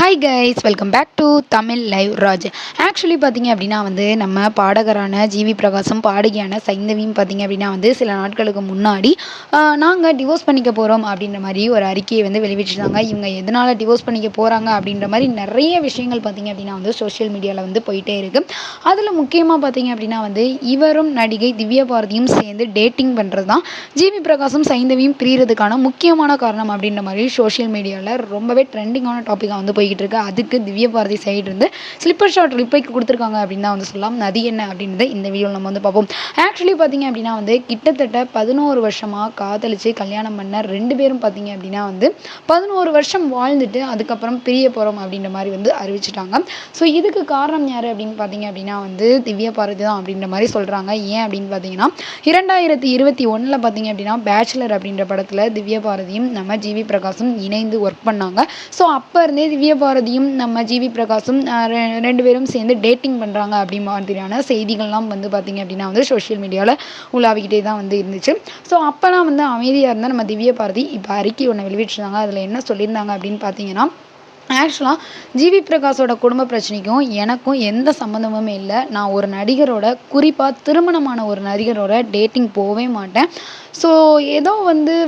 Hi guys, welcome back to Tamil live Raj. Actually பார்த்தீங்க அப்படின்னா நம்ம பாடகரான ஜிவி பிரகாசும் பாடகியான சைந்தவியும் பார்த்தீங்க அப்படின்னா சில நாட்களுக்கு முன்னாடி நாங்கள் டிவோர்ஸ் பண்ணிக்க போகிறோம் அப்படின்ற மாதிரி ஒரு அறிக்கையை வெளியிட்டிருந்தாங்க. இவங்க எதனால் டிவோர்ஸ் பண்ணிக்க போகிறாங்க அப்படின்ற மாதிரி நிறைய விஷயங்கள் பார்த்தீங்க அப்படின்னா சோஷியல் மீடியாவில் போயிட்டே இருக்குது. அதில் முக்கியமாக பார்த்தீங்க அப்படின்னா இவரும் நடிகை திவ்யா பாரதியும் சேர்ந்து டேட்டிங் பண்ணுறது தான் ஜிவி பிரகாசும் சைந்தவியும் பிரியறதுக்கான முக்கியமான காரணம் அப்படின்ற மாதிரி சோஷியல் மீடியாவில் ரொம்பவே ட்ரெண்டிங்கான டாப்பிக்காக போய்கிட்டு இருக்கு. அதுக்கு திவ்ய பாரதி சைடு இருந்து ஸ்லிப்பர் ஷாட் ரிப்ளை கொடுத்துருக்காங்க அப்படின்னு தான் சொல்லலாம். அது என்ன அப்படின்றத இந்த வீடியோவில் நம்ம பார்ப்போம். ஆக்சுவலி பார்த்தீங்க அப்படின்னா கிட்டத்தட்ட 11 வருஷமாக காதலிச்சு கல்யாணம் பண்ண ரெண்டு பேரும் பார்த்தீங்க அப்படின்னா 11 வருஷம் வாழ்ந்துட்டு அதுக்கப்புறம் பிரிய போகிறோம் அப்படின்ற மாதிரி அறிவிச்சிட்டாங்க. ஸோ இதுக்கு காரணம் யார் அப்படின்னு பார்த்தீங்க அப்படின்னா திவ்ய பாரதி தான் அப்படின்ற மாதிரி சொல்கிறாங்க. ஏன் அப்படின்னு பார்த்தீங்கன்னா 2021 பார்த்தீங்க அப்படின்னா பேச்சுலர் அப்படின்ற படத்தில் திவ்ய பாரதியும் நம்ம ஜிவி பிரகாசும் இணைந்து ஒர்க் பண்ணாங்க. ஸோ அப்போ இருந்தே திவ்ய பாரதியும் நம்ம ஜிவி பிரகாசும் ரெண்டு பேரும் சேர்ந்து டேட்டிங் பண்ணுறாங்க அப்படி மாதிரியான செய்திகள்லாம் பார்த்தீங்க அப்படின்னா சோஷியல் மீடியாவில் உலாவிக்கிட்டே தான் இருந்துச்சு. ஸோ அப்போலாம் அமைதியாக இருந்தால் நம்ம திவ்ய பாரதி இப்போ அறிக்கை ஒன்று வெளியிட்டிருந்தாங்க. அதில் என்ன சொல்லியிருந்தாங்க அப்படின்னு பார்த்தீங்கன்னா, ஆக்சுவலாக ஜிவி பிரகாஷோட குடும்ப பிரச்சனைக்கும் எனக்கும் எந்த சம்மந்தமுமே இல்லை. நான் ஒரு நடிகரோட, குறிப்பாக திருமணமான ஒரு நடிகரோட டேட்டிங் போகவே மாட்டேன். ஸோ ஏதோ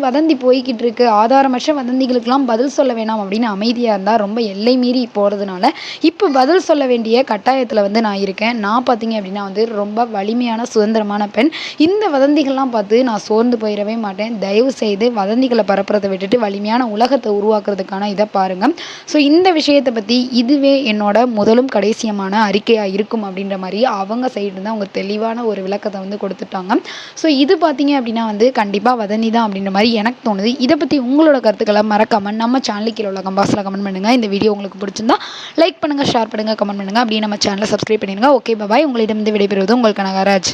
வதந்தி போய்கிட்டு இருக்கு, ஆதாரமற்ற வதந்திகளுக்கெல்லாம் பதில் சொல்ல வேணாம் அப்படின்னு அமைதியாக இருந்தால் ரொம்ப எல்லை மீறி போகிறதுனால இப்போ பதில் சொல்ல வேண்டிய கட்டாயத்தில் நான் இருக்கேன். நான் பார்த்தீங்க அப்படின்னா ரொம்ப வலிமையான சுதந்திரமான பெண். இந்த வதந்திகள்லாம் பார்த்து நான் சோர்ந்து போயிடவே மாட்டேன். தயவு செய்து வதந்திகளை பரப்புறதை விட்டுட்டு வலிமையான உலகத்தை உருவாக்குறதுக்கான இதை பாருங்கள். ஸோ இந்த விஷயத்தை பற்றி இதுவே என்னோட முதலும் கடைசியமான அறிக்கையாக இருக்கும் அப்படின்ற மாதிரி அவங்க சைடு தான் அவங்க தெளிவான ஒரு விளக்கத்தை கொடுத்துட்டாங்க. ஸோ இது பார்த்தீங்க அப்படின்னா கண்டிப்பாக வதந்தி தான் அப்படின்ற மாதிரி எனக்கு தோணுது. இதை பற்றி உங்களோட கருத்துக்களை மறக்காமல் நம்ம சேனலுக்கு கீழே உள்ள கம்பாஸில் கமெண்ட் பண்ணுங்கள். இந்த வீடியோ உங்களுக்கு பிடிச்சிருந்தா லைக் பண்ணுங்கள், ஷேர் பண்ணுங்கள், கமெண்ட் பண்ணுங்கள். அப்படியே நம்ம சேனலை சப்ஸ்கிரைப் பண்ணிடுங்க. ஓகே, பாய். உங்களிடம் விடைபெறுவது உங்கள் கனகராஜ்.